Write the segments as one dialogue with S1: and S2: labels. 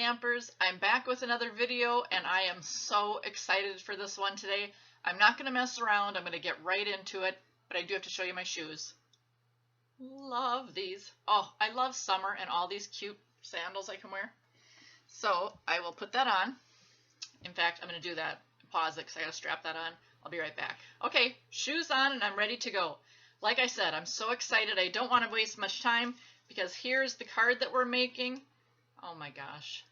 S1: Stampers. I'm back with another video and I am so excited for this one today. I'm not going to mess around. I'm going to get right into it, but I do have to show you my shoes. Love these. Oh, I love summer and all these cute sandals I can wear. So I will put that on. In fact, I'm going to do that. Pause it because I got to strap that on. I'll be right back. Okay, shoes on and I'm ready to go. Like I said, I'm so excited. I don't want to waste much time because here's the card that we're making. Oh my gosh.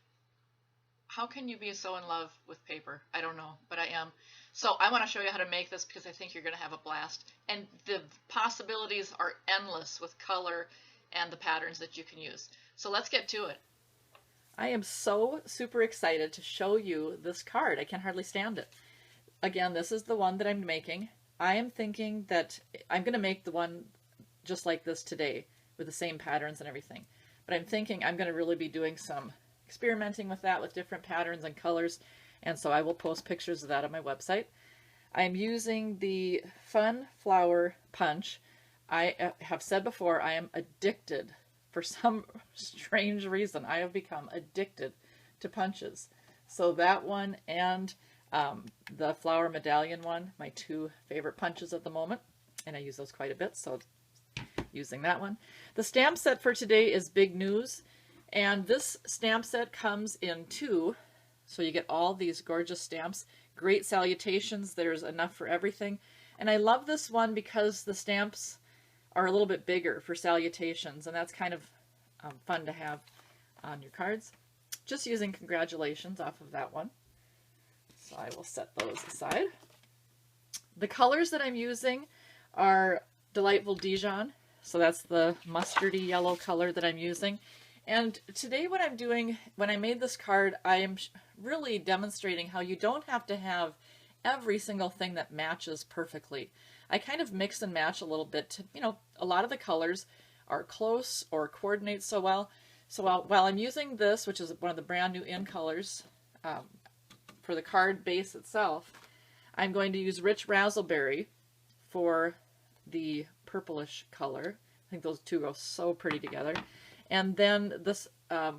S1: How can you be so in love with paper? I don't know, but I am. So I want to show you how to make this because I think you're going to have a blast. And the possibilities are endless with color and the patterns that you can use. So let's get to it. I am so super excited to show you this card. I can hardly stand it. Again, this is the one that I'm making. I am thinking that I'm going to make the one just like this today with the same patterns and everything. But I'm thinking I'm going to really be doing some experimenting with that with different patterns and colors. And so I will post pictures of that on my website. I'm using the Fun Flower Punch. I have said before, I am addicted. For some strange reason, I have become addicted to punches. So that one and the Flower Medallion one, my two favorite punches at the moment. And I use those quite a bit, so using that one. The stamp set for today is Big News. And this stamp set comes in two. So you get all these gorgeous stamps. Great salutations. There's enough for everything. And I love this one because the stamps are a little bit bigger for salutations. And that's kind of fun to have on your cards. Just using congratulations off of that one. So I will set those aside. The colors that I'm using are Delightful Dijon. So that's the mustardy yellow color that I'm using. And today what I'm doing, when I made this card, I am really demonstrating how you don't have to have every single thing that matches perfectly. I kind of mix and match a little bit to, a lot of the colors are close or coordinate so well. So while I'm using this, which is one of the brand new in colors for the card base itself, I'm going to use Rich Razzleberry for the purplish color. I think those two go so pretty together. And then this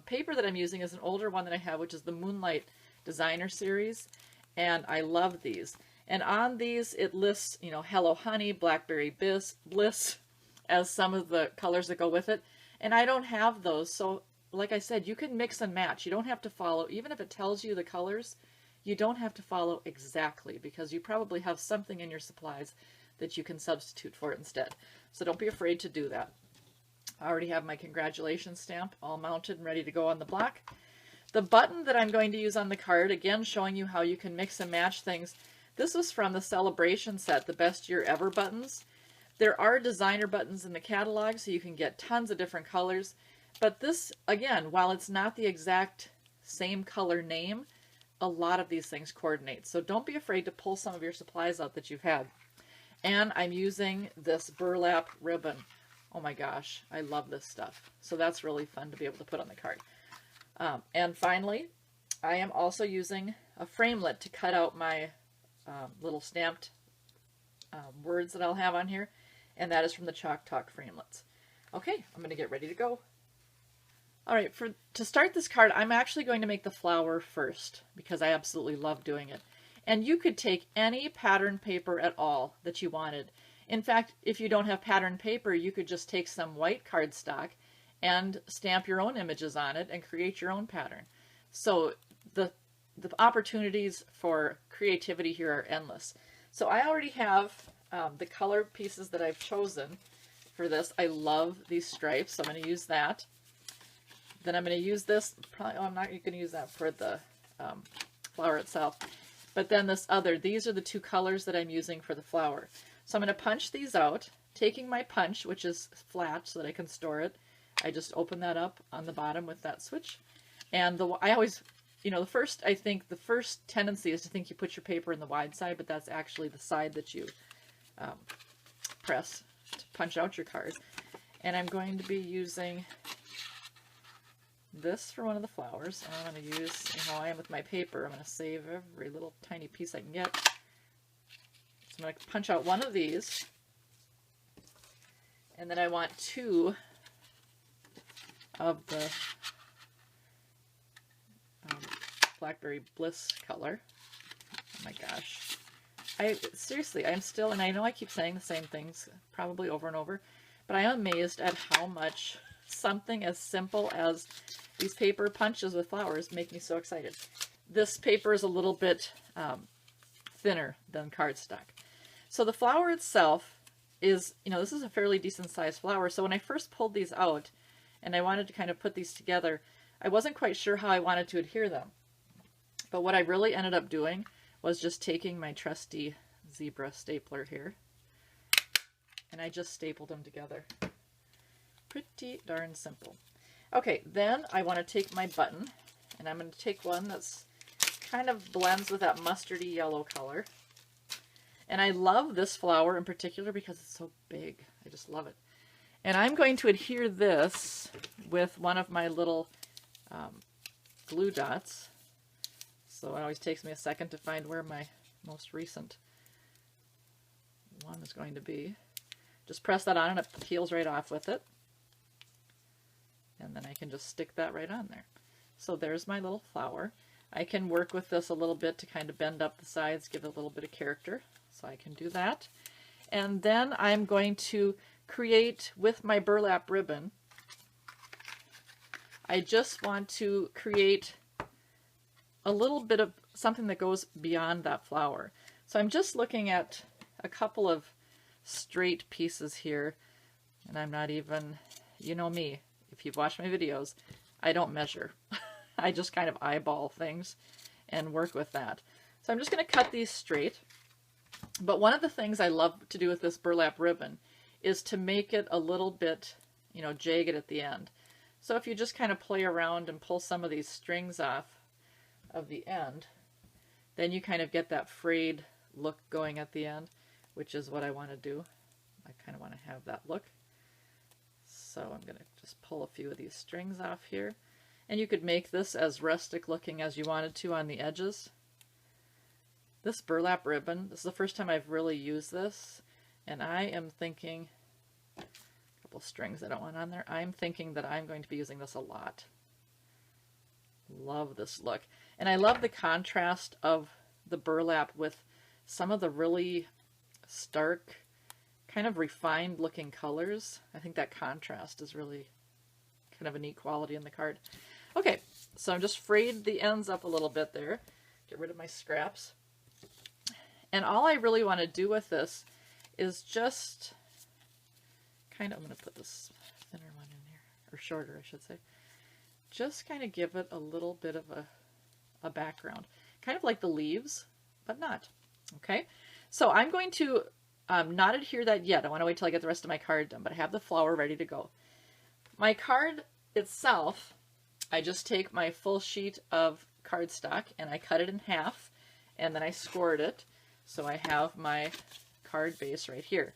S1: paper that I'm using is an older one that I have, which is the Moonlight Designer Series. And I love these. And on these, it lists, Hello Honey, Blackberry Bliss as some of the colors that go with it. And I don't have those. So like I said, you can mix and match. You don't have to follow, even if it tells you the colors, you don't have to follow exactly because you probably have something in your supplies that you can substitute for it instead. So don't be afraid to do that. I already have my congratulations stamp all mounted and ready to go on the block. The button that I'm going to use on the card, again showing you how you can mix and match things. This was from the Celebration set, the Best Year Ever buttons. There are designer buttons in the catalog, so you can get tons of different colors. But this, again, while it's not the exact same color name, a lot of these things coordinate. So don't be afraid to pull some of your supplies out that you've had. And I'm using this burlap ribbon. Oh my gosh, I love this stuff. So that's really fun to be able to put on the card. And finally, I am also using a framelit to cut out my little stamped words that I'll have on here. And that is from the Chalk Talk framelits. Okay, I'm going to get ready to go. All right, to start this card, I'm actually going to make the flower first because I absolutely love doing it. And you could take any pattern paper at all that you wanted. In fact, if you don't have pattern paper, you could just take some white cardstock and stamp your own images on it and create your own pattern. So the opportunities for creativity here are endless. So I already have the color pieces that I've chosen for this. I love these stripes, so I'm going to use that. Then I'm going to use this. Probably, I'm not going to use that for the flower itself. But then these are the two colors that I'm using for the flower. So I'm going to punch these out, taking my punch, which is flat so that I can store it. I just open that up on the bottom with that switch. And I always, I think the first tendency is to think you put your paper in the wide side, but that's actually the side that you press to punch out your card. And I'm going to be using this for one of the flowers. And I'm going to use, how I am with my paper, I'm going to save every little tiny piece I can get. So I'm going to punch out one of these. And then I want two of the Blackberry Bliss color. Oh my gosh. Seriously, I'm still, and I know I keep saying the same things probably over and over, but I am amazed at how much something as simple as these paper punches with flowers make me so excited. This paper is a little bit thinner than cardstock. So the flower itself is, this is a fairly decent sized flower. So when I first pulled these out and I wanted to kind of put these together, I wasn't quite sure how I wanted to adhere them. But what I really ended up doing was just taking my trusty zebra stapler here, and I just stapled them together. Pretty darn simple. Okay, then I want to take my button, and I'm going to take one that's kind of blends with that mustardy yellow color. And I love this flower in particular because it's so big. I just love it. And I'm going to adhere this with one of my little glue dots. So it always takes me a second to find where my most recent one is going to be. Just press that on and it peels right off with it. And then I can just stick that right on there. So there's my little flower. I can work with this a little bit to kind of bend up the sides, give it a little bit of character. So I can do that. And then I'm going to create with my burlap ribbon. I just want to create a little bit of something that goes beyond that flower. So I'm just looking at a couple of straight pieces here, and I'm not even, you know me, if you've watched my videos, I don't measure. I just kind of eyeball things and work with that. So I'm just going to cut these straight. But one of the things I love to do with this burlap ribbon is to make it a little bit, jagged at the end. So if you just kind of play around and pull some of these strings off of the end, then you kind of get that frayed look going at the end, which is what I want to do. I kind of want to have that look. So I'm going to just pull a few of these strings off here. And you could make this as rustic looking as you wanted to on the edges. This burlap ribbon, this is the first time I've really used this, and I am thinking, a couple strings I don't want on there, I'm thinking that I'm going to be using this a lot. Love this look. And I love the contrast of the burlap with some of the really stark, kind of refined looking colors. I think that contrast is really kind of a neat quality in the card. Okay, so I'm just frayed the ends up a little bit there. Get rid of my scraps. And all I really want to do with this is just kind of, I'm going to put this thinner one in here, or shorter I should say. Just kind of give it a little bit of a background. Kind of like the leaves, but not. Okay, so I'm going to not adhere that yet. I want to wait till I get the rest of my card done, but I have the flower ready to go. My card itself, I just take my full sheet of cardstock and I cut it in half, and then I scored it. So I have my card base right here.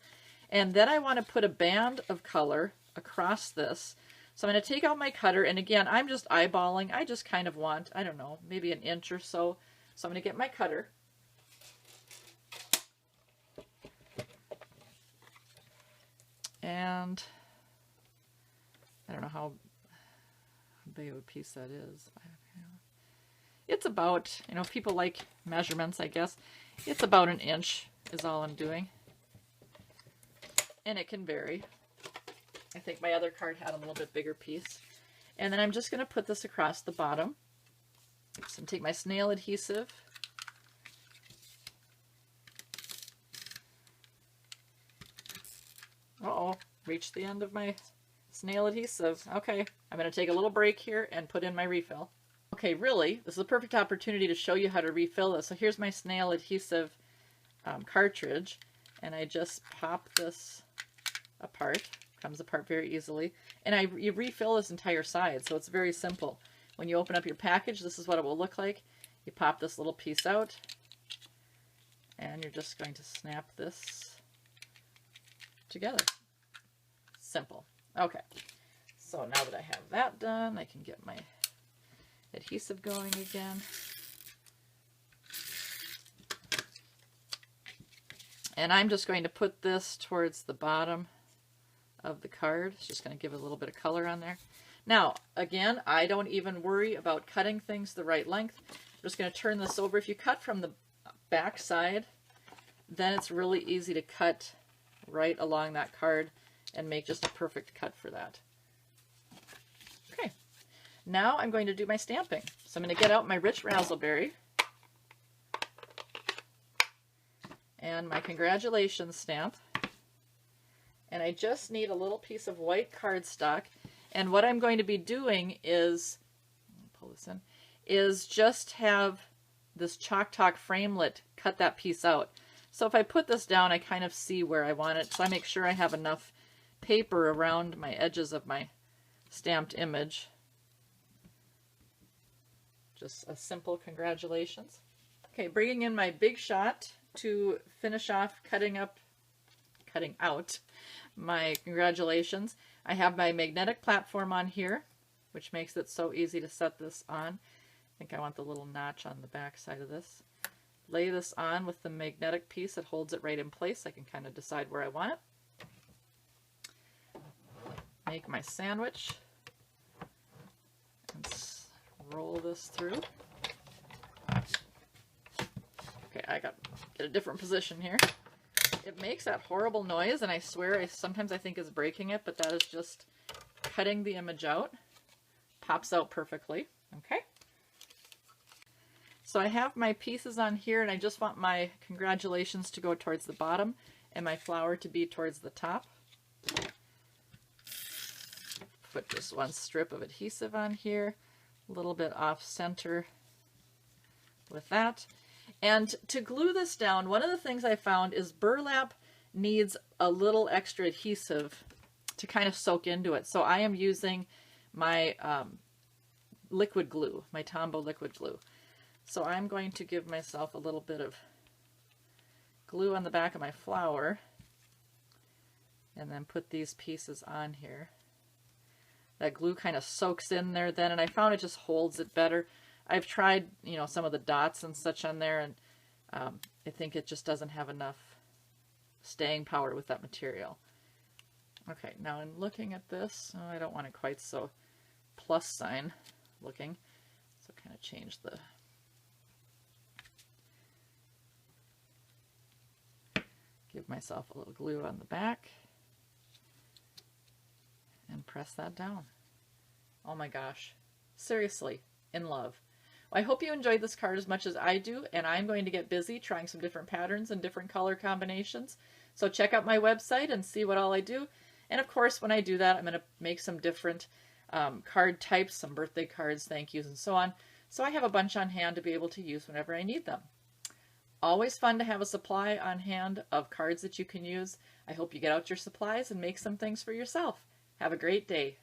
S1: And then I want to put a band of color across this. So I'm going to take out my cutter, and again, I'm just eyeballing. I just kind of want, I don't know, maybe an inch or so. So I'm going to get my cutter. And I don't know how big of a piece that is. It's about, if people like measurements, I guess, it's about an inch is all I'm doing. And it can vary. I think my other card had a little bit bigger piece. And then I'm just going to put this across the bottom. So I'm take my snail adhesive. Uh-oh, reached the end of my snail adhesive. Okay, I'm going to take a little break here and put in my refill. Okay, really, this is a perfect opportunity to show you how to refill this. So here's my snail adhesive cartridge, and I just pop this apart. Comes apart very easily, and you refill this entire side, so it's very simple. When you open up your package, this is what it will look like. You pop this little piece out, and you're just going to snap this together. Simple. Okay, so now that I have that done, I can get my adhesive going again. And I'm just going to put this towards the bottom of the card. It's just going to give it a little bit of color on there. Now, again, I don't even worry about cutting things the right length. just going to turn this over. If you cut from the back side, then it's really easy to cut right along that card and make just a perfect cut for that. Okay, now I'm going to do my stamping. So I'm going to get out my rich razzleberry and my congratulations stamp. And I just need a little piece of white cardstock. And what I'm going to be doing is, pull this in, is just have this Chalk Talk framelit cut that piece out. So if I put this down, I kind of see where I want it. So I make sure I have enough paper around my edges of my stamped image. Just a simple congratulations. Okay, bringing in my Big Shot to finish off cutting out my congratulations. I have my magnetic platform on here, which makes it so easy to set this on. I think I want the little notch on the back side of this. Lay this on with the magnetic piece that holds it right in place. I can kind of decide where I want it. Make my sandwich and roll this through. Okay, I got to get a different position here. It makes that horrible noise, and I swear sometimes I think it's breaking it, but that is just cutting the image out. Pops out perfectly. Okay. So I have my pieces on here, and I just want my congratulations to go towards the bottom and my flower to be towards the top. Put just one strip of adhesive on here, a little bit off center with that. And to glue this down, one of the things I found is burlap needs a little extra adhesive to kind of soak into it. So I am using my liquid glue, my Tombow liquid glue. So I'm going to give myself a little bit of glue on the back of my flower and then put these pieces on here. That glue kind of soaks in there then, and I found it just holds it better. I've tried, you know, some of the dots and such on there, and I think it just doesn't have enough staying power with that material. Okay, now in looking at this, I don't want it quite so plus sign looking, so kind of change the... Give myself a little glue on the back and press that down. Oh my gosh, seriously, in love. Well, I hope you enjoyed this card as much as I do, and I'm going to get busy trying some different patterns and different color combinations. So check out my website and see what all I do. And of course, when I do that, I'm going to make some different card types, some birthday cards, thank yous, and so on. So I have a bunch on hand to be able to use whenever I need them. Always fun to have a supply on hand of cards that you can use. I hope you get out your supplies and make some things for yourself. Have a great day.